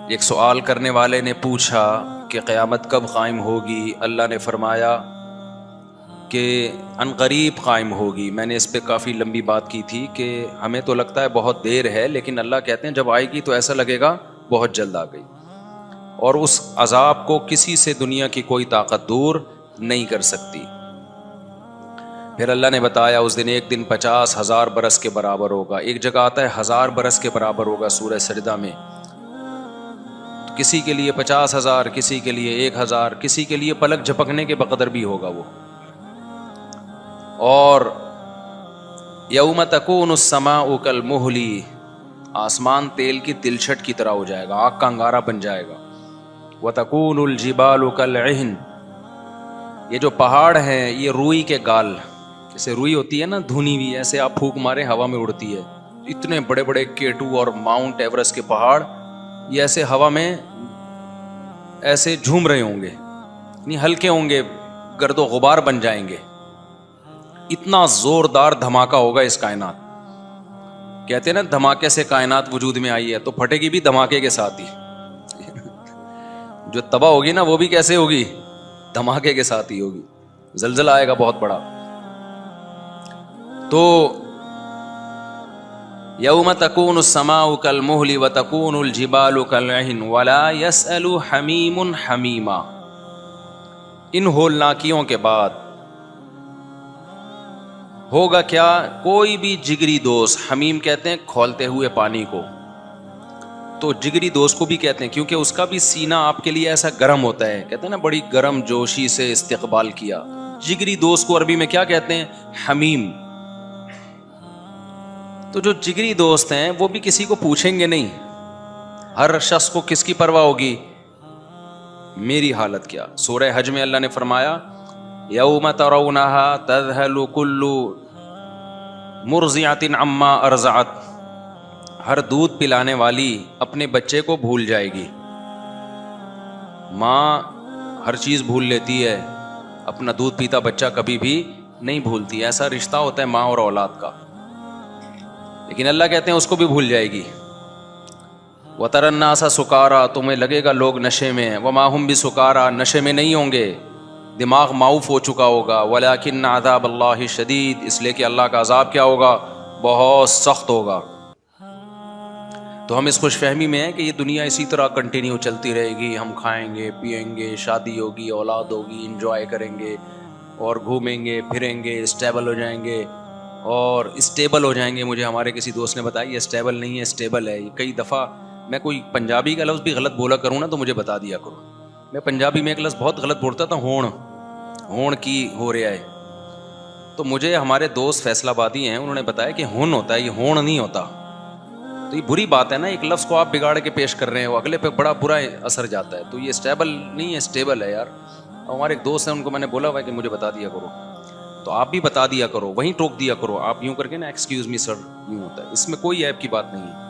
ایک سوال کرنے والے نے پوچھا کہ قیامت کب قائم ہوگی؟ اللہ نے فرمایا کہ عنقریب قائم ہوگی۔ میں نے اس پہ کافی لمبی بات کی تھی کہ ہمیں تو لگتا ہے بہت دیر ہے، لیکن اللہ کہتے ہیں جب آئے گی تو ایسا لگے گا بہت جلد آ گئی، اور اس عذاب کو کسی سے دنیا کی کوئی طاقت دور نہیں کر سکتی۔ پھر اللہ نے بتایا اس دن ایک دن 50,000 برس کے برابر ہوگا۔ ایک جگہ آتا ہے 1000 برس کے برابر ہوگا سورہ سجدہ میں۔ کسی کے لیے 50,000، کسی کے لیے 1000، کسی کے لیے پلک جھپکنے کے بقدر بھی ہوگا وہ۔ اور یوم تکون السماء کالمہل، آسمان تیل کی تلچھٹ کی طرح ہو جائے گا، آگ کا انگارہ بن جائے گا۔ وتکون الجبال کالعہن، یہ جو پہاڑ ہیں یہ روئی کے گال، جیسے روئی ہوتی ہے نا دھنی ہوئی، ایسے آپ پھونک مارے ہوا میں اڑتی ہے۔ اتنے بڑے بڑے K2 اور ماؤنٹ ایورسٹ کے پہاڑ یہ ایسے ہوا میں ایسے جھوم رہے ہوں گے، یعنی ہلکے ہوں گے، گرد و غبار بن جائیں گے۔ اتنا زوردار دھماکہ ہوگا اس کائنات، کہتے ہیں نا دھماکے سے کائنات وجود میں آئی ہے، تو پھٹے گی بھی دھماکے کے ساتھ ہی۔ جو تباہ ہوگی نا وہ بھی کیسے ہوگی؟ دھماکے کے ساتھ ہی ہوگی۔ زلزلہ آئے گا بہت بڑا۔ تو یوم تکون السماء کالمہل وتکون الجبال کالعہن ولا یسأل حمیم حمیما۔ ان ہولناکیوں کے بعد ہوگا کیا؟ کوئی بھی جگری دوست، حمیم کہتے ہیں کھولتے ہوئے پانی کو، تو جگری دوست کو بھی کہتے ہیں کیونکہ اس کا بھی سینہ آپ کے لیے ایسا گرم ہوتا ہے، کہتے ہیں نا بڑی گرم جوشی سے استقبال کیا۔ جگری دوست کو عربی میں کیا کہتے ہیں؟ حمیم۔ تو جو جگری دوست ہیں وہ بھی کسی کو پوچھیں گے نہیں، ہر شخص کو کس کی پرواہ ہوگی؟ میری حالت کیا۔ سورہ حج میں اللہ نے فرمایا یوم ترونہا تذہل کل مرضعۃ عما ارضعت، ہر دودھ پلانے والی اپنے بچے کو بھول جائے گی۔ ماں ہر چیز بھول لیتی ہے، اپنا دودھ پیتا بچہ کبھی بھی نہیں بھولتی، ایسا رشتہ ہوتا ہے ماں اور اولاد کا، لیکن اللہ کہتے ہیں اس کو بھی بھول جائے گی۔ وَتَرَى النَّاسَ سُكَارَىٰ، تمہیں لگے گا لوگ نشے میں ہیں، وَمَا هُمْ بِسُكَارَىٰ، نشے میں نہیں ہوں گے، دماغ معاف ہو چکا ہوگا، وَلَٰكِنَّ عَذَابَ اللَّهِ شَدِيدٌ، اس لیے کہ اللہ کا عذاب کیا ہوگا؟ بہت سخت ہوگا۔ تو ہم اس خوش فہمی میں ہیں کہ یہ دنیا اسی طرح کنٹینیو چلتی رہے گی، ہم کھائیں گے پیئیں گے، شادی ہوگی، اولاد ہوگی، انجوائے کریں گے اور گھومیں گے پھریں گے، اسٹیبل ہو جائیں گے اور اسٹیبل ہو جائیں گے۔ مجھے ہمارے کسی دوست نے بتایا یہ اسٹیبل نہیں ہے، اسٹیبل ہے۔ کئی دفعہ میں کوئی پنجابی کا لفظ بھی غلط بولا کروں نا تو مجھے بتا دیا کرو۔ میں پنجابی میں ایک لفظ بہت غلط بولتا تھا، ہون کی ہو رہا ہے، تو مجھے ہمارے دوست فیصل آبادی ہیں، انہوں نے بتایا کہ ہون ہوتا ہے، یہ ہون نہیں ہوتا۔ تو یہ بری بات ہے نا، ایک لفظ کو آپ بگاڑ کے پیش کر رہے ہیں، وہ اگلے پہ بڑا برا اثر جاتا ہے۔ تو یہ اسٹیبل نہیں ہے، اسٹیبل ہے یار۔ ہمارے ایک دوست ہیں، ان کو میں نے بولا ہوا ہے کہ مجھے بتا دیا کرو، تو آپ بھی بتا دیا کرو، وہیں ٹوک دیا کرو آپ یوں کر کے نا، ایکسکیوز می سر، یوں ہوتا ہے، اس میں کوئی عیب کی بات نہیں ہے۔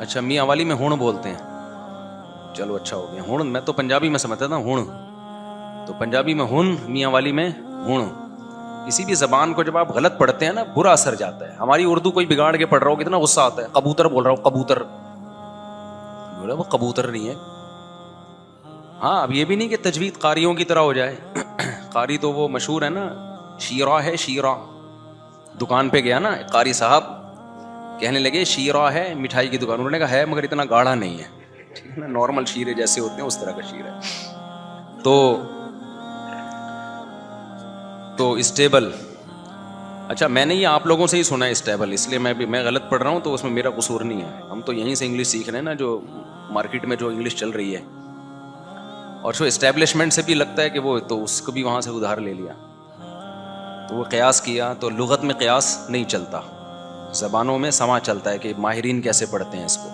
اچھا میاں والی میں ہون بولتے ہیں، چلو اچھا ہو گیا، ہون میں تو پنجابی میں سمجھتا تھا ہون، تو پنجابی میں ہون، میاں والی میں ہون۔ کسی بھی زبان کو جب آپ غلط پڑھتے ہیں نا برا اثر جاتا ہے۔ ہماری اردو کوئی بگاڑ کے پڑھ رہا ہو کتنا غصہ آتا ہے، کبوتر بول رہا ہوں، کبوتر بولا، وہ کبوتر نہیں ہے۔ ہاں اب یہ بھی نہیں کہ تجوید قاریوں کی طرح ہو جائے۔ قاری تو وہ مشہور ہے نا، شیرہ ہے شیرہ، دکان پہ گیا نا قاری صاحب، کہنے لگے شیرہ ہے مٹھائی کی دکان، انہوں نے کہا ہے مگر اتنا گاڑھا نہیں ہے، ٹھیک ہے نا، نارمل شیرے جیسے ہوتے ہیں اس طرح کا شیر ہے۔ تو اسٹیبل، اچھا میں نے یہ آپ لوگوں سے ہی سنا ہے اسٹیبل، اس لیے میں غلط پڑھ رہا ہوں تو اس میں میرا قصور نہیں ہے، ہم تو یہیں سے انگلش سیکھ رہے ہیں نا، جو مارکیٹ میں جو انگلش چل رہی ہے، اور جو اسٹیبلشمنٹ سے بھی لگتا ہے کہ وہ تو اس کو بھی وہاں سے ادھار لے لیا، تو وہ قیاس کیا، تو لغت میں قیاس نہیں چلتا، زبانوں میں سما چلتا ہے کہ ماہرین کیسے پڑھتے ہیں اس کو،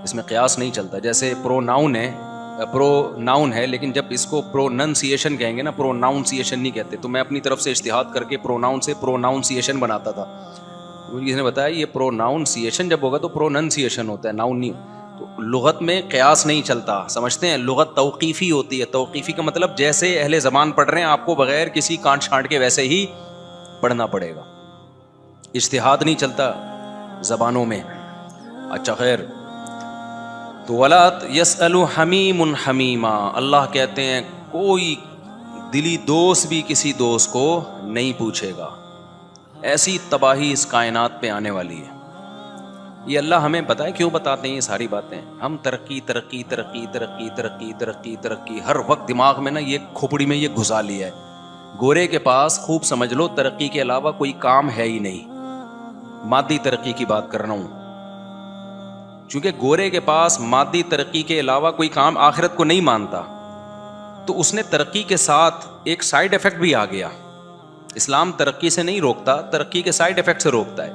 اس میں قیاس نہیں چلتا۔ جیسے پروناؤن ہے لیکن جب اس کو پروننسیشن کہیں گے نا، پروناؤنسیشن نہیں کہتے، تو میں اپنی طرف سے اجتہاد کر کے پروناؤن سے پروناؤنسیشن بناتا تھا، مجھے کسی نے بتایا یہ پروناؤنسیشن جب ہوگا تو پروننسیشن ہوتا ہے، ناؤن نہیں۔ تو لغت میں قیاس نہیں چلتا، سمجھتے ہیں، لغت توقیفی ہوتی ہے۔ توقیفی کا مطلب جیسے اہل زبان پڑھ رہے ہیں آپ کو بغیر کسی کانٹ چھانٹ کے ویسے ہی پڑھنا پڑے گا، اجتہاد نہیں چلتا زبانوں میں۔ اچھا خیر، تو ولا یسأل حمیم حمیما، اللہ کہتے ہیں کوئی دلی دوست بھی کسی دوست کو نہیں پوچھے گا. ایسی تباہی اس کائنات پہ آنے والی ہے. یہ اللہ ہمیں بتائے کیوں بتاتے ہیں یہ ساری باتیں. ہم ترقی ترقی ترقی ترقی ترقی ترقی ترقی ہر وقت دماغ میں نا یہ کھوپڑی میں یہ گھسا لیا ہے. گورے کے پاس خوب سمجھ لو ترقی کے علاوہ کوئی کام ہے ہی نہیں. مادی ترقی کی بات کر رہا ہوں، چونکہ گورے کے پاس مادی ترقی کے علاوہ کوئی کام آخرت کو نہیں مانتا، تو اس نے ترقی کے ساتھ ایک سائیڈ ایفیکٹ بھی آ گیا. اسلام ترقی سے نہیں روکتا، ترقی کے سائیڈ ایفیکٹ سے روکتا ہے.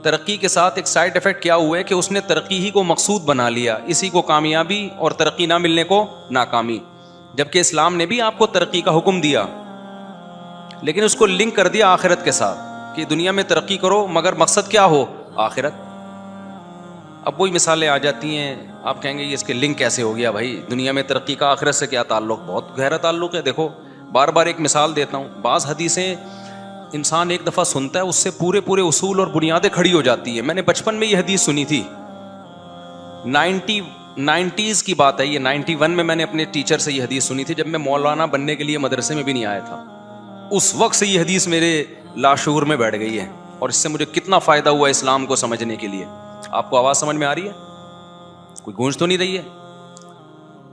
ترقی کے ساتھ ایک سائیڈ ایفیکٹ کیا ہوا ہے کہ اس نے ترقی ہی کو مقصود بنا لیا، اسی کو کامیابی اور ترقی نہ ملنے کو ناکامی. جبکہ اسلام نے بھی آپ کو ترقی کا حکم دیا، لیکن اس کو لنک کر دیا آخرت کے ساتھ کہ دنیا میں ترقی کرو مگر مقصد کیا ہو؟ آخرت. اب وہی مثالیں آ جاتی ہیں، آپ کہیں گے یہ اس کے لنک کیسے ہو گیا بھائی، دنیا میں ترقی کا آخرت سے کیا تعلق؟ بہت گہرا تعلق ہے. دیکھو بار بار ایک مثال دیتا ہوں. بعض حدیثیں انسان ایک دفعہ سنتا ہے، اس سے پورے اصول اور بنیادیں کھڑی ہو جاتی ہیں. میں نے بچپن میں یہ حدیث سنی تھی، 90s کی بات ہے یہ. 91 میں میں نے اپنے ٹیچر سے یہ حدیث سنی تھی، جب میں مولانا بننے کے لیے مدرسے میں بھی نہیں آیا تھا. اس وقت سے یہ حدیث میرے لاشعور میں بیٹھ گئی ہے، اور اس سے مجھے کتنا فائدہ ہوا اسلام کو سمجھنے کے لیے. آپ کو آواز سمجھ میں آ رہی ہے؟ کوئی گونج تو نہیں رہی ہے؟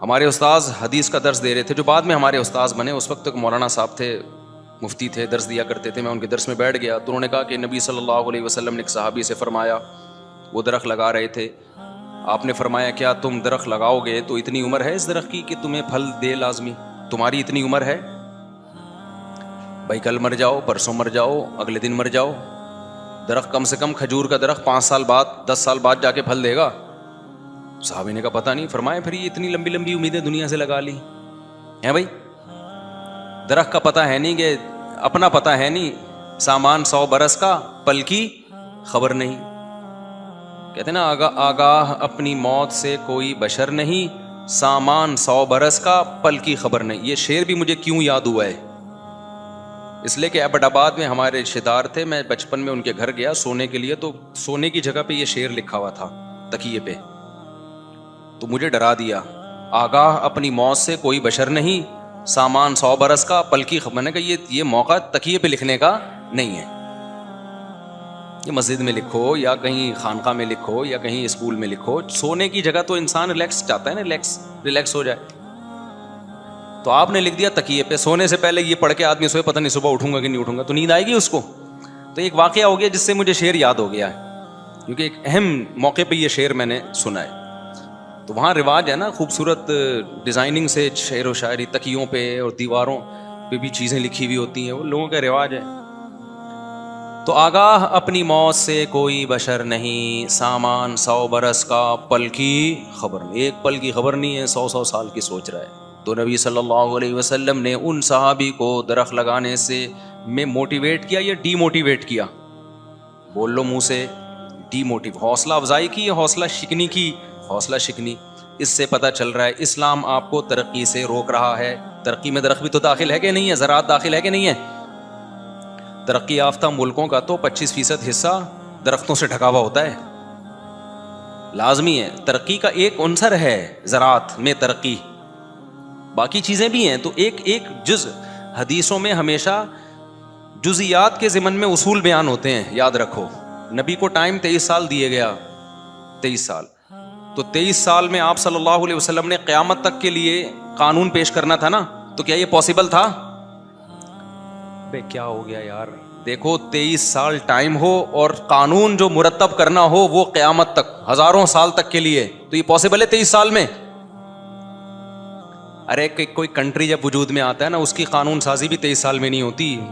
ہمارے استاذ حدیث کا درس دے رہے تھے، جو بعد میں ہمارے استاذ بنے. اس وقت تک مولانا صاحب تھے، مفتی تھے، درس دیا کرتے تھے. میں ان کے درس میں بیٹھ گیا تو انہوں نے کہا کہ نبی صلی اللہ علیہ وسلم نے ایک صحابی سے فرمایا، وہ درخت لگا رہے تھے، آپ نے فرمایا کیا تم درخت لگاؤ گے تو اتنی عمر ہے اس درخت کی کہ تمہیں پھل دے لازمی؟ تمہاری اتنی عمر ہے بھائی، کل مر جاؤ، پرسوں مر جاؤ، اگلے دن مر جاؤ. درخت کم سے کم کھجور کا درخت 5 سال بعد 10 سال بعد جا کے پھل دے گا. صحابی نے کہا پتہ نہیں. فرمایا پھر یہ اتنی لمبی لمبی امیدیں دنیا سے لگا لی ہیں بھائی؟ درخت کا پتہ ہے نہیں، کہ اپنا پتہ ہے نہیں. سامان 100 برس کا، پل کی خبر نہیں. کہتے ہیں نا آگاہ اپنی موت سے کوئی بشر نہیں، سامان 100 برس کا، پل کی خبر نہیں. یہ شعر بھی مجھے کیوں یاد ہوا ہے؟ اس لیے کہ ایبٹ آباد میں ہمارے رشتے دار تھے، میں بچپن میں ان کے گھر گیا سونے کے لیے، تو سونے کی جگہ پہ یہ شعر لکھا ہوا تھا تکیے پہ. تو مجھے ڈرا دیا، آگاہ اپنی موت سے کوئی بشر نہیں، سامان 100 برس کا، پل کی خبر. میں نے کہا یہ موقع تکیے پہ لکھنے کا نہیں ہے. یہ مسجد میں لکھو یا کہیں خانقاہ میں لکھو یا کہیں اسکول میں لکھو. سونے کی جگہ تو انسان ریلیکس چاہتا ہے نا، ریلیکس ہو جائے. تو آپ نے لکھ دیا تکیے پہ. سونے سے پہلے یہ پڑھ کے آدمی سوئے پتہ نہیں صبح اٹھوں گا کہ نہیں اٹھوں گا، تو نیند آئے گی اس کو. تو ایک واقعہ ہو گیا جس سے مجھے شعر یاد ہو گیا ہے، کیونکہ ایک اہم موقع پہ یہ شعر میں نے سنا ہے. تو وہاں رواج ہے نا خوبصورت ڈیزائننگ سے شعر و شاعری، تکیوں پہ اور دیواروں پہ بھی چیزیں لکھی ہوئی ہوتی ہیں، وہ لوگوں کا رواج ہے. تو آگاہ اپنی موت سے کوئی بشر نہیں، سامان 100 برس کا، پل کی خبر نہیں. ایک پل کی خبر نہیں ہے، 100 سال کی سوچ رہا ہے. تو نبی صلی اللہ علیہ وسلم نے ان صحابی کو درخت لگانے سے میں موٹیویٹ کیا یا ڈی موٹیویٹ کیا؟ بول لو منہ سے، ڈی موٹیو. حوصلہ افزائی کی یا حوصلہ شکنی کی؟ حوصلہ شکنی. اس سے پتہ چل رہا ہے اسلام آپ کو ترقی سے روک رہا ہے. ترقی میں درخت بھی تو داخل ہے کہ نہیں ہے، زراعت داخل ہے کہ نہیں ہے؟ ترقی یافتہ ملکوں کا تو 25% حصہ درختوں سے ڈھکا ہوا ہوتا ہے، لازمی ہے. ترقی کا ایک عنصر ہے زراعت میں ترقی، باقی چیزیں بھی ہیں. تو ایک جز حدیثوں میں ہمیشہ جزیات کے ضمن میں اصول بیان ہوتے ہیں، یاد رکھو. نبی کو ٹائم 23 سال دیے گیا، 23 سال. تو 23 سال میں آپ صلی اللہ علیہ وسلم نے قیامت تک کے لیے قانون پیش کرنا تھا نا. تو کیا یہ پاسبل تھا؟ بے کیا ہو گیا یار. دیکھو 23 سال ٹائم ہو اور قانون جو مرتب کرنا ہو وہ قیامت تک، ہزاروں سال تک کے لیے، تو یہ پاسبل ہے 23 سال میں؟ ارے کوئی کنٹری جب وجود میں آتا ہے نا، اس کی قانون سازی بھی 23 سال میں نہیں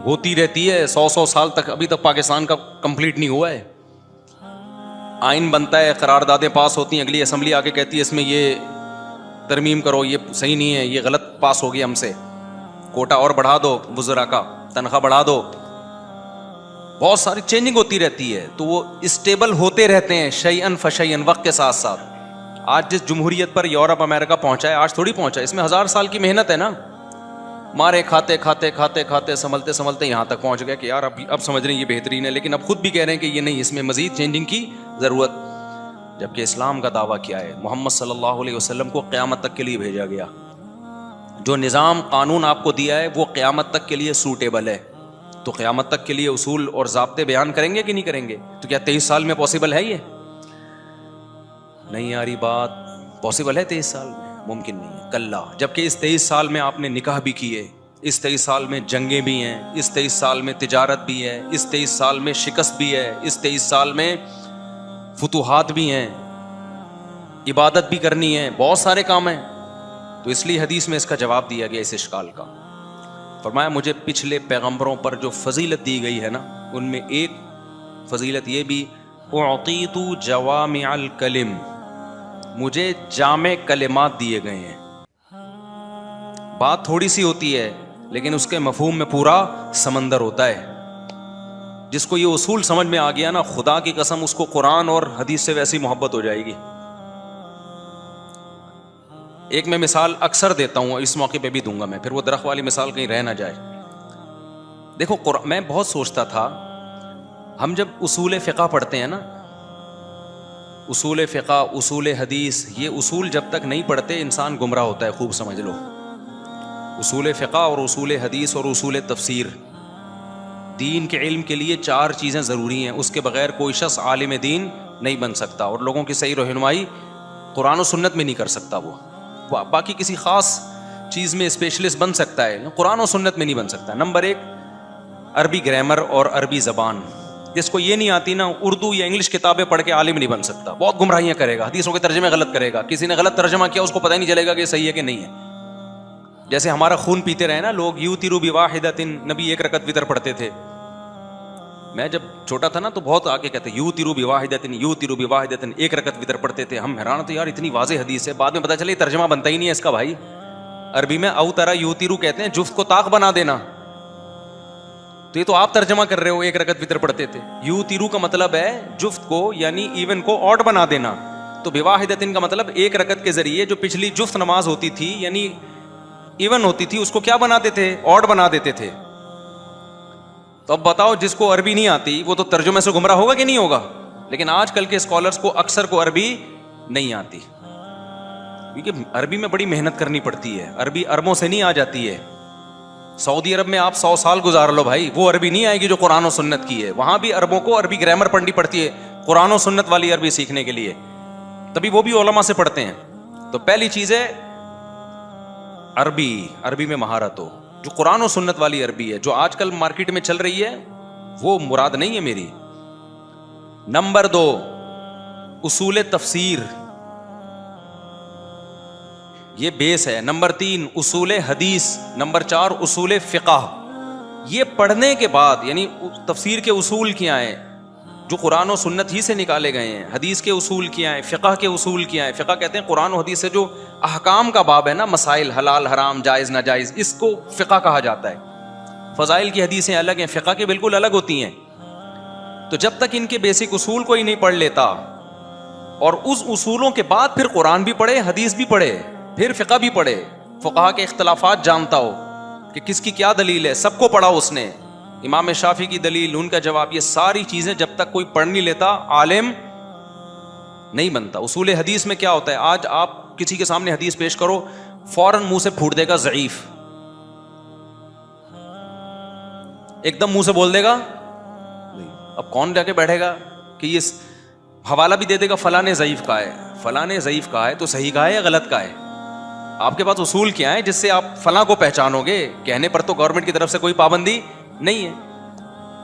ہوتی رہتی ہے 100 سال تک. ابھی تک پاکستان کا کمپلیٹ نہیں ہوا ہے. آئین بنتا ہے، قراردادیں پاس ہوتی ہیں، اگلی اسمبلی آ کے کہتی ہے اس میں یہ ترمیم کرو، یہ صحیح نہیں ہے، یہ غلط پاس ہو گیا ہم سے، کوٹا اور بڑھا دو، وزراء کا تنخواہ بڑھا دو. بہت ساری چینجنگ ہوتی رہتی ہے. تو وہ اسٹیبل ہوتے رہتے ہیں شیئن فشیئن، وقت کے ساتھ ساتھ. آج جس جمہوریت پر یورپ امریکہ پہنچا ہے، آج تھوڑی پہنچا ہے، اس میں 1000 سال کی محنت ہے نا. مارے کھاتے کھاتے کھاتے کھاتے سنبھلتے سنبھلتے یہاں تک پہنچ گیا کہ یار اب سمجھ رہے ہیں یہ بہترین ہے، لیکن اب خود بھی کہہ رہے ہیں کہ یہ نہیں، اس میں مزید چینجنگ کی ضرورت. جبکہ اسلام کا دعویٰ کیا ہے؟ محمد صلی اللہ علیہ وسلم کو قیامت تک کے لیے بھیجا گیا. جو نظام قانون آپ کو دیا ہے وہ قیامت تک کے لیے سوٹیبل ہے. تو قیامت تک کے لیے اصول اور ضابطے بیان کریں گے کہ نہیں کریں گے؟ تو کیا 23 سال میں پاسبل ہے؟ یہ نہیں آ رہی بات. پاسبل ہے 23 سال میں؟ ممکن نہیں ہے. کلا. جبکہ اس 23 سال میں آپ نے نکاح بھی کیے, اس 23 سال میں جنگیں بھی ہیں, اس 23 سال میں تجارت بھی ہے, اس 23 سال میں شکست بھی ہے, اس 23 سال میں فتوحات بھی ہیں, عبادت بھی کرنی ہے, بہت سارے کام ہیں. تو اس لیے حدیث میں اس کا جواب دیا گیا اس اشکال کا. فرمایا مجھے پچھلے پیغمبروں پر جو فضیلت دی گئی ہے نا, ان میں ایک فضیلت یہ بھی, اعطیت جوامع الکلم, مجھے جامع کلمات دیے گئے ہیں. بات تھوڑی سی ہوتی ہے لیکن اس کے مفہوم میں پورا سمندر ہوتا ہے. جس کو یہ اصول سمجھ میں آ گیا نا, خدا کی قسم اس کو قرآن اور حدیث سے ویسی محبت ہو جائے گی. ایک میں مثال اکثر دیتا ہوں, اس موقع پہ بھی دوں گا میں, پھر وہ درخت والی مثال کہیں رہ نہ جائے. دیکھو میں بہت سوچتا تھا, ہم جب اصول فقہ پڑھتے ہیں نا, اصول فقہ, اصول حدیث, یہ اصول جب تک نہیں پڑھتے انسان گمراہ ہوتا ہے. خوب سمجھ لو, اصول فقہ اور اصول حدیث اور اصول تفسیر, دین کے علم کے لیے 4 چیزیں ضروری ہیں. اس کے بغیر کوئی شخص عالم دین نہیں بن سکتا, اور لوگوں کی صحیح رہنمائی قرآن و سنت میں نہیں کر سکتا. وہ باقی کسی خاص چیز میں اسپیشلسٹ بن سکتا ہے, قرآن و سنت میں نہیں بن سکتا. نمبر 1, عربی گرامر اور عربی زبان. جس کو یہ نہیں آتی نا, اردو یا انگلش کتابیں پڑھ کے عالم نہیں بن سکتا. بہت گمراہیاں کرے گا, حدیثوں کے ترجمے غلط کرے گا, کسی نے غلط ترجمہ کیا اس کو پتہ ہی نہیں چلے گا کہ صحیح ہے کہ نہیں ہے. جیسے ہمارا خون پیتے رہے نا لوگ, یوترو بواحدۃ, نبی 1 رکعت وتر پڑھتے تھے. میں جب چھوٹا تھا نا تو بہت آگے کہتے یوترو بواحدۃ, یوترو بواحدۃ, 1 رکعت وتر پڑھتے تھے. ہم حیران تھے یار اتنی واضح حدیث ہے. بعد میں پتہ چلا یہ ترجمہ بنتا ہی نہیں ہے اس کا بھائی. عربی میں اوترا یوترو کہتے ہیں جفت کو طاق بنا دینا. تو یہ تو آپ ترجمہ کر رہے ہو 1 رکعت وتر پڑھتے تھے. یوترو کا مطلب ہے جفت کو یعنی ایون کو آڈ بنا دینا. تو بواحدۃ کا مطلب 1 رکعت کے ذریعے جو پچھلی جفت نماز ہوتی تھی یعنی ایون ہوتی تھی اس کو کیا بنا دیتے تھے؟ آڈ بنا دیتے تھے. تو اب بتاؤ جس کو عربی نہیں آتی وہ تو ترجمے سے گمراہ ہوگا کہ نہیں ہوگا؟ لیکن آج کل کے اسکالرس کو اکثر کو عربی نہیں آتی, کیونکہ عربی میں بڑی محنت کرنی پڑتی ہے. عربی اربوں سے نہیں آ جاتی ہے. سعودی عرب میں آپ 100 سال گزار لو بھائی, وہ عربی نہیں آئے گی جو قرآن و سنت کی ہے. وہاں بھی عربوں کو عربی گرامر پڑھنی پڑتی ہے قرآن و سنت والی عربی سیکھنے کے لیے, تبھی وہ بھی علماء سے پڑھتے ہیں. تو پہلی چیز ہے عربی میں مہارت ہو, جو قرآن و سنت والی عربی ہے. جو آج کل مارکیٹ میں چل رہی ہے وہ مراد نہیں ہے میری. نمبر 2, اصول تفسیر, یہ بیس ہے. نمبر 3, اصول حدیث. نمبر 4, اصول فقہ. یہ پڑھنے کے بعد یعنی تفسیر کے اصول کیا ہیں جو قرآن و سنت ہی سے نکالے گئے ہیں, حدیث کے اصول کیا ہیں, فقہ کے اصول کیا ہیں. فقہ کہتے ہیں قرآن و حدیث سے جو احکام کا باب ہے نا, مسائل حلال حرام جائز ناجائز, اس کو فقہ کہا جاتا ہے. فضائل کی حدیثیں الگ ہیں, فقہ کے بالکل الگ ہوتی ہیں. تو جب تک ان کے بیسک اصول کوئی نہیں پڑھ لیتا اور اس اصولوں کے بعد پھر قرآن بھی پڑھے, حدیث بھی پڑھے, پھر فقہ بھی پڑھے, فقہا کے اختلافات جانتا ہو کہ کس کی کیا دلیل ہے, سب کو پڑھا اس نے, امام شافعی کی دلیل, ان کا جواب, یہ ساری چیزیں جب تک کوئی پڑھ نہیں لیتا عالم نہیں بنتا. اصول حدیث میں کیا ہوتا ہے, آج آپ کسی کے سامنے حدیث پیش کرو فوراً منہ سے پھوٹ دے گا ضعیف, ایک دم منہ سے بول دے گا. اب کون جا کے بیٹھے گا کہ یہ حوالہ بھی دے دے گا فلاں نے ضعیف کہا ہے, فلاں نے ضعیف کہا ہے, تو صحیح کہا ہے یا غلط کہا ہے؟ آپ کے پاس اصول کیا ہے جس سے آپ فلاں کو پہچانو گے؟ کہنے پر تو گورنمنٹ کی طرف سے کوئی پابندی نہیں ہے.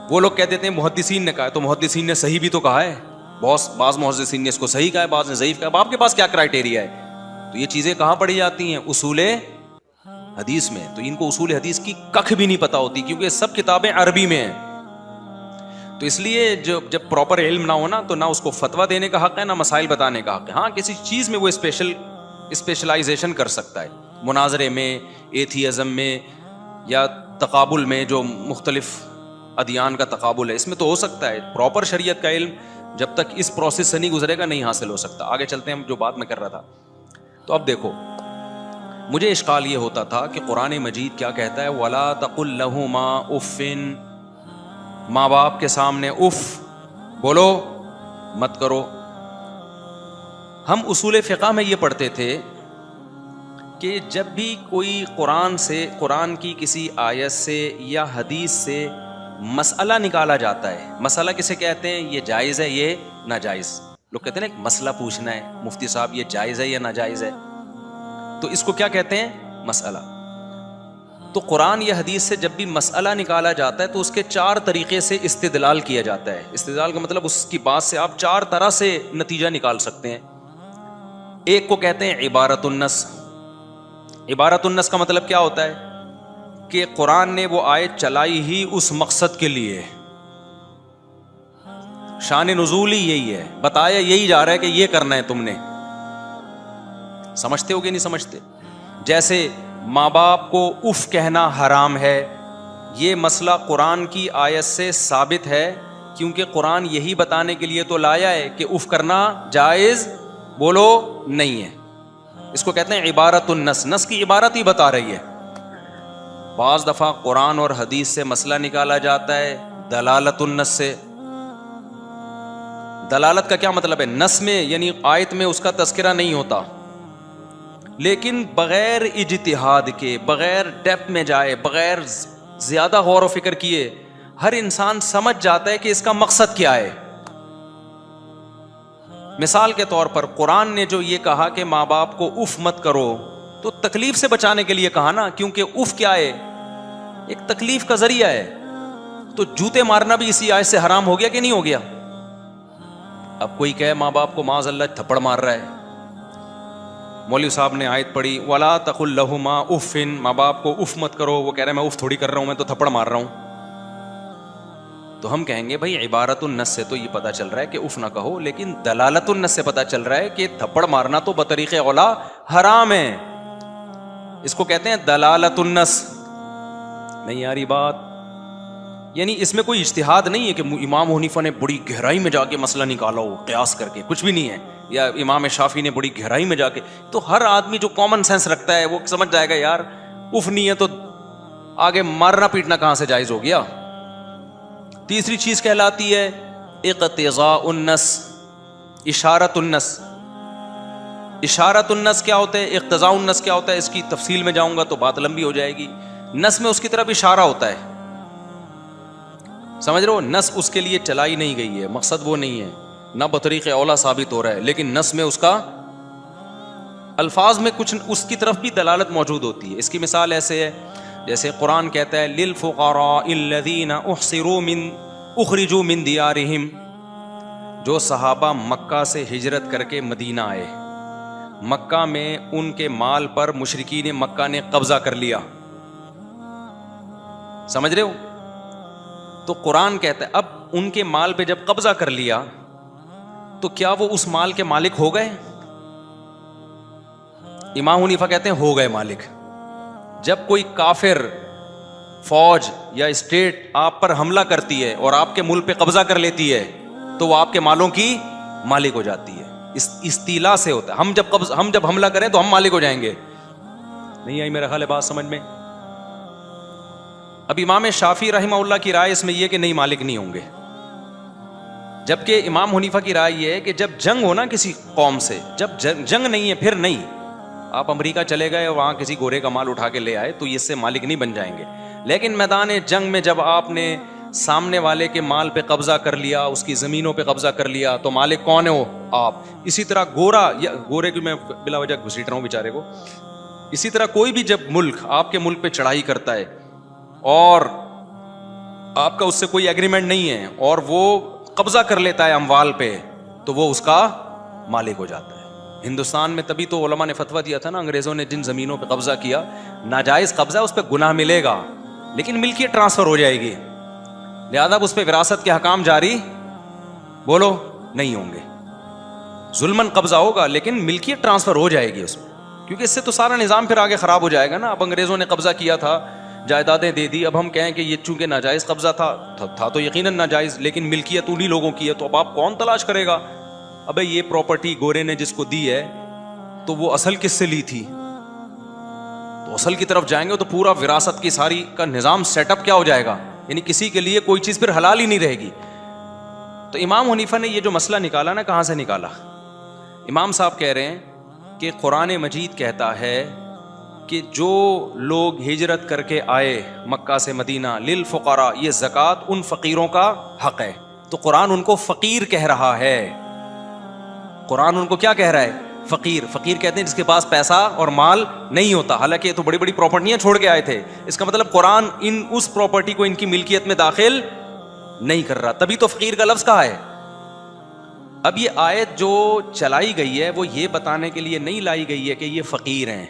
وہ لوگ کہہ دیتے ہیں محدثین نے کہا ہے, تو محدثین نے صحیح بھی تو کہا ہے, بعض محدثین نے اس کو صحیح کہا ہے, بعض نے ضعیف کہا ہے. آپ کے پاس کیا کرائٹیریا ہے؟ تو یہ چیزیں کہاں پڑھی جاتی ہیں؟ اصول حدیث میں. تو ان کو اصول حدیث کی ککھ بھی نہیں پتا ہوتی کیونکہ سب کتابیں عربی میں ہیں. تو اس لیے جب پراپر علم نہ ہونا تو نہ اس کو فتویٰ دینے کا حق ہے, نہ مسائل بتانے کا حق ہے. ہاں کسی چیز میں وہ اسپیشلائزیشن کر سکتا ہے, مناظرے میں, ایتھیزم میں, یا تقابل میں, جو مختلف ادیان کا تقابل ہے, اس میں تو ہو سکتا ہے. پراپر شریعت کا علم جب تک اس پروسیس سے نہیں گزرے گا نہیں حاصل ہو سکتا. آگے چلتے ہیں, جو بات میں کر رہا تھا. تو اب دیکھو, مجھے اشکال یہ ہوتا تھا کہ قرآن مجید کیا کہتا ہے, وَلَا تَقُلْ لَهُمَا اُفٍّ, ماں باپ کے سامنے اف بولو مت کرو. ہم اصول فقہ میں یہ پڑھتے تھے کہ جب بھی کوئی قرآن کی کسی آیت سے یا حدیث سے مسئلہ نکالا جاتا ہے، مسئلہ کسے کہتے ہیں؟ یہ جائز ہے، یہ ناجائز. لوگ کہتے ہیں نا ایک مسئلہ پوچھنا ہے مفتی صاحب، یہ جائز ہے یا ناجائز ہے، تو اس کو کیا کہتے ہیں؟ مسئلہ. تو قرآن یا حدیث سے جب بھی مسئلہ نکالا جاتا ہے تو اس کے 4 طریقے سے استدلال کیا جاتا ہے. استدلال کا مطلب اس کی بات سے آپ 4 طرح سے نتیجہ نکال سکتے ہیں. ایک کو کہتے ہیں عبارت النص. عبارت النص کا مطلب کیا ہوتا ہے؟ کہ قرآن نے وہ آیت چلائی ہی اس مقصد کے لیے، شان نزول ہی یہی ہے، بتایا یہی جا رہا ہے کہ یہ کرنا ہے تم نے. سمجھتے ہو کہ نہیں سمجھتے؟ جیسے ماں باپ کو اف کہنا حرام ہے، یہ مسئلہ قرآن کی آیت سے ثابت ہے، کیونکہ قرآن یہی بتانے کے لیے تو لایا ہے کہ اف کرنا جائز بولو نہیں ہے. اس کو کہتے ہیں عبارت النص. نص کی عبارت ہی بتا رہی ہے. بعض دفعہ قرآن اور حدیث سے مسئلہ نکالا جاتا ہے دلالت النص سے. دلالت کا کیا مطلب ہے؟ نص میں یعنی آیت میں اس کا تذکرہ نہیں ہوتا، لیکن بغیر اجتہاد کے، بغیر ڈیپتھ میں جائے، بغیر زیادہ غور و فکر کیے، ہر انسان سمجھ جاتا ہے کہ اس کا مقصد کیا ہے. مثال کے طور پر قرآن نے جو یہ کہا کہ ماں باپ کو اف مت کرو، تو تکلیف سے بچانے کے لیے کہا نا، کیونکہ اف کیا ہے؟ ایک تکلیف کا ذریعہ ہے. تو جوتے مارنا بھی اسی آیت سے حرام ہو گیا کہ نہیں ہو گیا؟ اب کوئی کہے ماں باپ کو معاذ اللہ تھپڑ مار رہا ہے، مولوی صاحب نے آیت پڑھی وَلَا تَقُلْ لَهُمَا اُفٍّ، ماں باپ کو اف مت کرو، وہ کہہ رہے ہیں میں اف تھوڑی کر رہا ہوں، میں تو تھپڑ مار رہا ہوں. تو ہم کہیں گے بھائی عبارت النص سے تو یہ پتہ چل رہا ہے کہ اف نہ کہو، لیکن دلالت النص سے پتہ چل رہا ہے کہ تھپڑ مارنا تو بطریق اولا حرام ہے. اس کو کہتے ہیں دلالت النص. نہیں یاری بات، یعنی اس میں کوئی اجتہاد نہیں ہے کہ امام حنیفہ نے بڑی گہرائی میں جا کے مسئلہ نکالا ہو قیاس کر کے، کچھ بھی نہیں ہے، یا امام شافعی نے بڑی گہرائی میں جا کے. تو ہر آدمی جو کامن سینس رکھتا ہے وہ سمجھ جائے گا یار اف نہیں ہے تو آگے مارنا پیٹنا کہاں سے جائز ہو گیا. تیسری چیز کہلاتی ہے اقتضاء النص، اشارت النص. اشارت النص کیا ہوتا ہے؟ اقتضاء النص کیا ہوتا ہے؟ اس کی تفصیل میں جاؤں گا تو بات لمبی ہو جائے گی. نص میں اس کی طرف اشارہ ہوتا ہے، سمجھ رہے ہو؟ نص اس کے لیے چلائی نہیں گئی ہے، مقصد وہ نہیں ہے، نہ بطریق اولا ثابت ہو رہا ہے، لیکن نص میں اس کا الفاظ میں کچھ اس کی طرف بھی دلالت موجود ہوتی ہے. اس کی مثال ایسے ہے جیسے قرآن کہتا ہے للفقراء الذین اخرجوا من دیارہم، جو صحابہ مکہ سے ہجرت کر کے مدینہ آئے، مکہ میں ان کے مال پر مشرکین مکہ نے قبضہ کر لیا. سمجھ رہے ہو؟ تو قرآن کہتا ہے اب ان کے مال پہ جب قبضہ کر لیا تو کیا وہ اس مال کے مالک ہو گئے؟ امام حنیفہ کہتے ہیں ہو گئے مالک. جب کوئی کافر فوج یا اسٹیٹ آپ پر حملہ کرتی ہے اور آپ کے ملک پہ قبضہ کر لیتی ہے تو وہ آپ کے مالوں کی مالک ہو جاتی ہے. استیلا سے ہوتا ہے. ہم جب حملہ کریں تو ہم مالک ہو جائیں گے. نہیں آئی میرا خیال ہے بات سمجھ میں؟ اب امام شافعی رحمہ اللہ کی رائے اس میں یہ کہ نہیں مالک نہیں ہوں گے، جبکہ امام حنیفہ کی رائے یہ ہے کہ جب جنگ ہو نا کسی قوم سے، جب جنگ نہیں ہے پھر نہیں. آپ امریکہ چلے گئے اور وہاں کسی گورے کا مال اٹھا کے لے آئے تو اس سے مالک نہیں بن جائیں گے. لیکن میدان جنگ میں جب آپ نے سامنے والے کے مال پہ قبضہ کر لیا، اس کی زمینوں پہ قبضہ کر لیا، تو مالک کون ہے؟ ہو آپ. اسی طرح گورے کی میں بلا وجہ گھسیٹ رہا ہوں بیچارے کو. اسی طرح کوئی بھی جب ملک آپ کے ملک پہ چڑھائی کرتا ہے اور آپ کا اس سے کوئی ایگریمنٹ نہیں ہے اور وہ قبضہ کر لیتا ہے اموال پہ، تو وہ اس کا مالک ہو جاتا ہے. ہندوستان میں تبھی تو علماء نے فتویٰ دیا تھا نا، انگریزوں نے جن زمینوں پہ قبضہ کیا، ناجائز قبضہ، اس پہ گناہ ملے گا لیکن ملکیت ٹرانسفر ہو جائے گی، لہذا اس پہ وراثت کے حکام جاری بولو نہیں ہوں گے. ظلمن قبضہ ہوگا لیکن ملکیت ٹرانسفر ہو جائے گی اس میں، کیونکہ اس سے تو سارا نظام پھر آگے خراب ہو جائے گا نا. اب انگریزوں نے قبضہ کیا تھا، جائیدادیں دے دی، اب ہم کہیں کہ یہ چونکہ ناجائز قبضہ تھا تو یقیناً ناجائز، لیکن ملکیت انہی لوگوں کی ہے، تو اب آپ کون تلاش کرے گا؟ ابے یہ پراپرٹی گورے نے جس کو دی ہے تو وہ اصل کس سے لی تھی؟ تو اصل کی طرف جائیں گے تو پورا وراثت کی ساری کا نظام سیٹ اپ کیا ہو جائے گا، یعنی کسی کے لیے کوئی چیز پھر حلال ہی نہیں رہے گی. تو امام حنیفہ نے یہ جو مسئلہ نکالا نا، کہاں سے نکالا؟ امام صاحب کہہ رہے ہیں کہ قرآن مجید کہتا ہے کہ جو لوگ ہجرت کر کے آئے مکہ سے مدینہ للفقراء، یہ زکوٰۃ ان فقیروں کا حق ہے. تو قرآن ان کو فقیر کہہ رہا ہے. قرآن ان کو کیا کہہ رہا ہے؟ فقیر. فقیر کہتے ہیں جس کے پاس پیسہ اور مال نہیں ہوتا، حالانکہ یہ تو بڑی بڑی پراپرٹیاں چھوڑ کے آئے تھے. اس کا مطلب قرآن اس پراپرٹی کو ان کی ملکیت میں داخل نہیں کر رہا، تبھی تو فقیر کا لفظ کہا ہے. اب یہ آیت جو چلائی گئی ہے وہ یہ بتانے کے لیے نہیں لائی گئی ہے کہ یہ فقیر ہیں،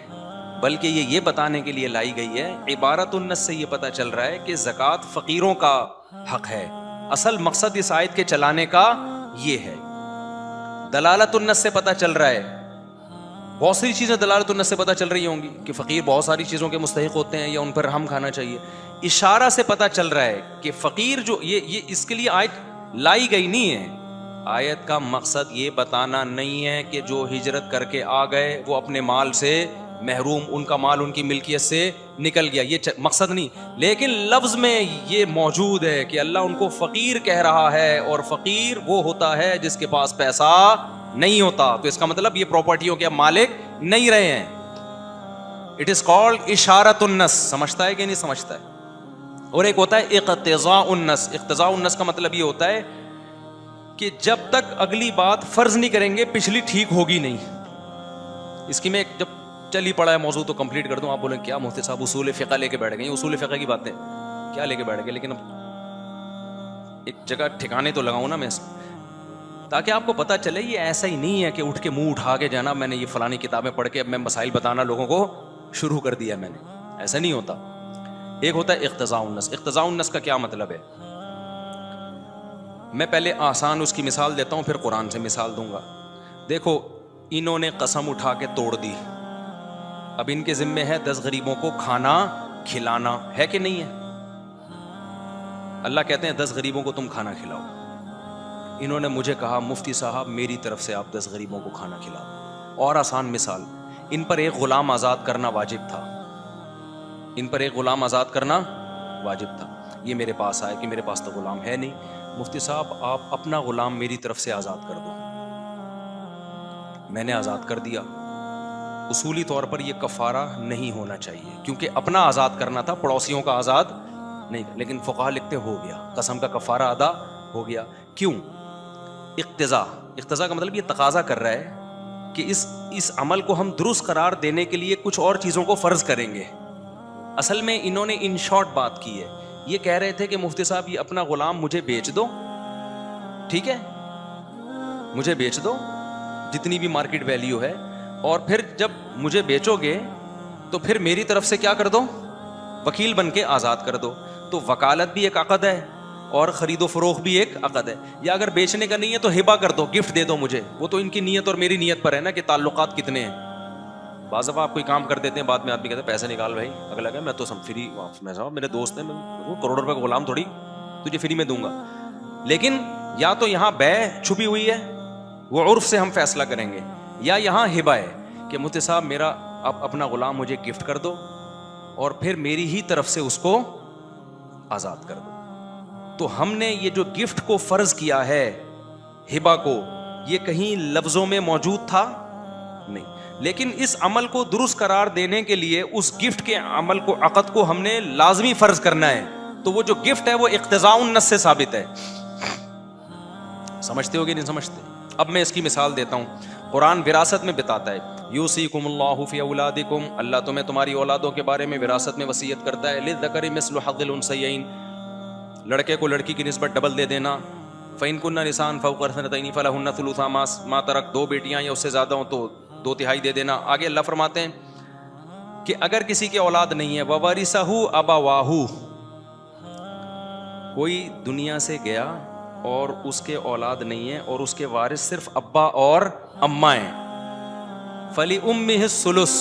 بلکہ یہ بتانے کے لیے لائی گئی ہے، عبارت النص سے یہ پتہ چل رہا ہے کہ زکوٰۃ فقیروں کا حق ہے. اصل مقصد اس آیت کے چلانے کا یہ ہے. دلالت النص سے پتہ چل رہا ہے، بہت ساری چیزیں دلالت النص سے پتہ چل رہی ہوں گی کہ فقیر بہت ساری چیزوں کے مستحق ہوتے ہیں یا ان پر رحم کھانا چاہیے. اشارہ سے پتہ چل رہا ہے کہ فقیر جو یہ اس کے لیے آیت لائی گئی نہیں ہے. آیت کا مقصد یہ بتانا نہیں ہے کہ جو ہجرت کر کے آ گئے وہ اپنے مال سے محروم، ان کا مال ان کی ملکیت سے نکل گیا، یہ مقصد نہیں. لیکن لفظ میں یہ موجود ہے کہ اللہ ان کو فقیر کہہ رہا ہے، اور فقیر وہ ہوتا ہے جس کے پاس پیسہ نہیں ہوتا. تو اس کا مطلب یہ پراپرٹیوں کے مالک نہیں رہے ہیں. اٹ از کالڈ اشارت النص. سمجھتا ہے کہ نہیں سمجھتا ہے؟ اور ایک ہوتا ہے اقتضاء النص. اقتضاء النص کا مطلب یہ ہوتا ہے کہ جب تک اگلی بات فرض نہیں کریں گے پچھلی ٹھیک ہوگی نہیں. اس کی میں جب چل ہی پڑا ہے موضوع تو کمپلیٹ کر دوں. آپ بولیں کیا مفتی صاحب اصول فقہ لے کے بیٹھ گئے؟ اصول فقہ کی باتیں کیا لے کے بیٹھ گئے؟ لیکن اب ایک جگہ ٹھکانے تو لگاؤں نا میں، تاکہ آپ کو پتہ چلے یہ ایسا ہی نہیں ہے کہ اٹھ کے منہ اٹھا کے جانا میں نے یہ فلانی کتابیں پڑھ کے اب میں مسائل بتانا لوگوں کو شروع کر دیا میں نے. ایسا نہیں ہوتا. ایک ہوتا ہے اقتضاء النص. اقتضاء النص کا کیا مطلب ہے؟ میں پہلے آسان اس کی مثال دیتا ہوں، پھر قرآن سے مثال دوں گا. دیکھو، انہوں نے قسم اٹھا کے توڑ دی، اب ان کے ذمے ہے 10 غریبوں کو کھانا کھلانا، ہے کہ نہیں ہے؟ اللہ کہتے ہیں 10 غریبوں کو تم کھانا کھلاؤ. انہوں نے مجھے کہا مفتی صاحب میری طرف سے آپ 10 غریبوں کو کھانا کھلاؤ. اور آسان مثال، ان پر ایک غلام آزاد کرنا واجب تھا. ان پر ایک غلام آزاد کرنا واجب تھا. یہ میرے پاس آئے کہ میرے پاس تو غلام ہے نہیں. مفتی صاحب آپ اپنا غلام میری طرف سے آزاد کر دو. میں نے آزاد کر دیا. اصولی طور پر یہ کفارہ نہیں ہونا چاہیے کیونکہ اپنا آزاد کرنا تھا، پڑوسیوں کا آزاد نہیں. لیکن فقہا لکھتے ہو گیا، قسم کا کفارہ ادا ہو گیا. کیوں؟ اقتضاء کا مطلب یہ تقاضا کر رہا ہے کہ اس عمل کو ہم درست قرار دینے کے لیے کچھ اور چیزوں کو فرض کریں گے. اصل میں انہوں نے ان شارٹ بات کی ہے. یہ کہہ رہے تھے کہ مفتی صاحب یہ اپنا غلام مجھے بیچ دو، ٹھیک ہے، مجھے بیچ دو جتنی بھی مارکیٹ ویلیو ہے، اور پھر جب مجھے بیچو گے تو پھر میری طرف سے کیا کر دو؟ وکیل بن کے آزاد کر دو. تو وکالت بھی ایک عقد ہے اور خرید و فروخت بھی ایک عقد ہے. یا اگر بیچنے کا نہیں ہے تو ہبہ کر دو، گفٹ دے دو مجھے. وہ تو ان کی نیت اور میری نیت پر ہے نا کہ تعلقات کتنے ہیں. بعض دفعہ آپ کوئی کام کر دیتے ہیں، بعد میں آدمی کہتے ہیں پیسے نکال بھائی، اگلا کہ میں تو سب فری، میں صاحب میرے دوست ہیں، میں کروڑ روپے کا غلام تھوڑی تجھے فری میں دوں گا. لیکن یا تو یہاں بیع چھپی ہوئی ہے، وہ عرف سے ہم فیصلہ کریں گے، یا یہاں ہبہ ہے کہ مفتی صاحب میرا اپنا غلام مجھے گفٹ کر دو اور پھر میری ہی طرف سے اس کو آزاد کر دو. تو ہم نے یہ جو گفٹ کو فرض کیا ہے، ہبہ کو، یہ کہیں لفظوں میں موجود تھا نہیں. لیکن اس عمل کو درست قرار دینے کے لیے اس گفٹ کے عمل کو، عقد کو ہم نے لازمی فرض کرنا ہے. تو وہ جو گفٹ ہے وہ اقتضاء النص سے ثابت ہے. سمجھتے ہو کہ نہیں سمجھتے؟ اب میں اس کی مثال دیتا ہوں. قرآن وراثت میں بتاتا ہے یوصیکم اللہ فی اولادکم، اللہ تمہیں تمہاری اولادوں کے بارے میں وراثت میں وصیت کرتا ہے. للذکر مثل حظ الانثیین، لڑکے کو لڑکی کی نسبت ڈبل دے دینا. فإن كن نساء فوق اثنتین فلہن ثلث ما ترک، 2 بیٹیاں یا اس سے زیادہ ہوں تو 2/3 دے دینا. آگے اللہ فرماتے ہیں کہ اگر کسی کی اولاد نہیں ہے، وورثہ ابواہ، کوئی دنیا سے گیا اور اس کے اولاد نہیں ہے اور اس کے وارث صرف ابا اور اماں ہیں، فلأمہ الثلث،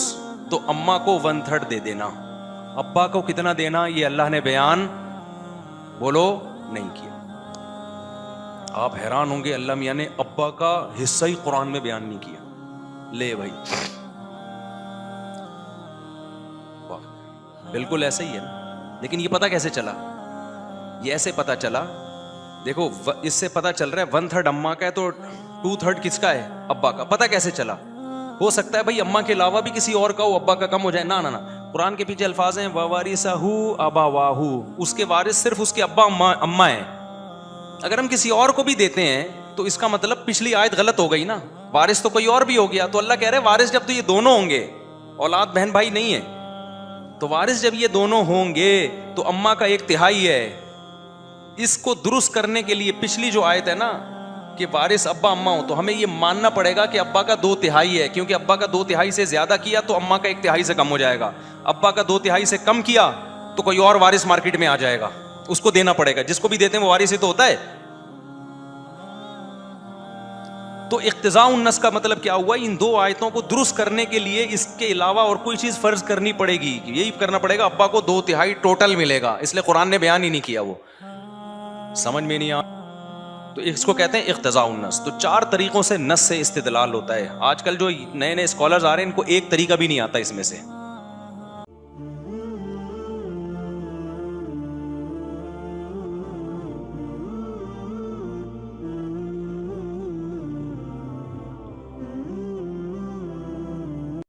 تو اماں کو 1/3 دے دینا. ابا کو کتنا دینا یہ اللہ نے بیان بولو نہیں کیا. آپ حیران ہوں گے اللہ میاں نے ابا کا حصہ ہی قرآن میں بیان نہیں کیا. لے بھائی، بالکل ایسے ہی ہے نا. لیکن یہ پتہ کیسے چلا؟ یہ ایسے پتہ چلا، دیکھو اس سے پتہ چل رہا ہے 1/3 اماں کا ہے تو 2/3 کس کا ہے؟ ابا کا. پتہ کیسے چلا؟ ہو سکتا ہے بھائی اماں کے علاوہ بھی کسی اور کا ہو, ابا کا کم ہو جائے. نہ نہ نہ, قرآن کے پیچھے الفاظ ہیں وَوَارِثَهُ أَبَوَاهُ, اس کے وارث صرف اس کے ابا اماں ہیں. اگر ہم کسی اور کو بھی دیتے ہیں تو اس کا مطلب پچھلی آیت غلط ہو گئی نا, وارث تو کوئی اور بھی ہو گیا. تو اللہ کہہ رہے ہیں وارث جب تو یہ دونوں ہوں گے, اولاد بہن بھائی نہیں ہے, تو وارث جب یہ دونوں ہوں گے تو اماں کا 1/3 ہے. اس کو درست کرنے کے لیے پچھلی جو آیت ہے نا کہ وارث ابا اماں ہو, تو ہمیں یہ ماننا پڑے گا کہ ابا کا 2/3 ہے, کیونکہ ابا کا 2/3 سے زیادہ کیا تو اماں کا 1/3 سے کم ہو جائے گا. ابا کا 2/3 سے کم کیا تو کوئی اور وارث مارکیٹ میں آ جائے گا, اس کو دینا پڑے گا. جس کو بھی دیتے ہیں وہ وارث ہی تو ہوتا ہے. تو اقتضاء النص کا مطلب کیا ہوا؟ ان دو آیتوں کو درست کرنے کے لیے اس کے علاوہ اور کوئی چیز فرض کرنی پڑے گی. یہی کرنا پڑے گا, ابا کو 2/3 ٹوٹل ملے گا, اس لیے قرآن نے بیان ہی نہیں کیا. وہ سمجھ میں نہیں آ, تو اس کو کہتے ہیں اقتضاء النص. تو 4 طریقوں سے نص سے استدلال ہوتا ہے. آج کل جو نئے نئے اسکالرز آ رہے ہیں ان کو ایک طریقہ بھی نہیں آتا اس میں سے.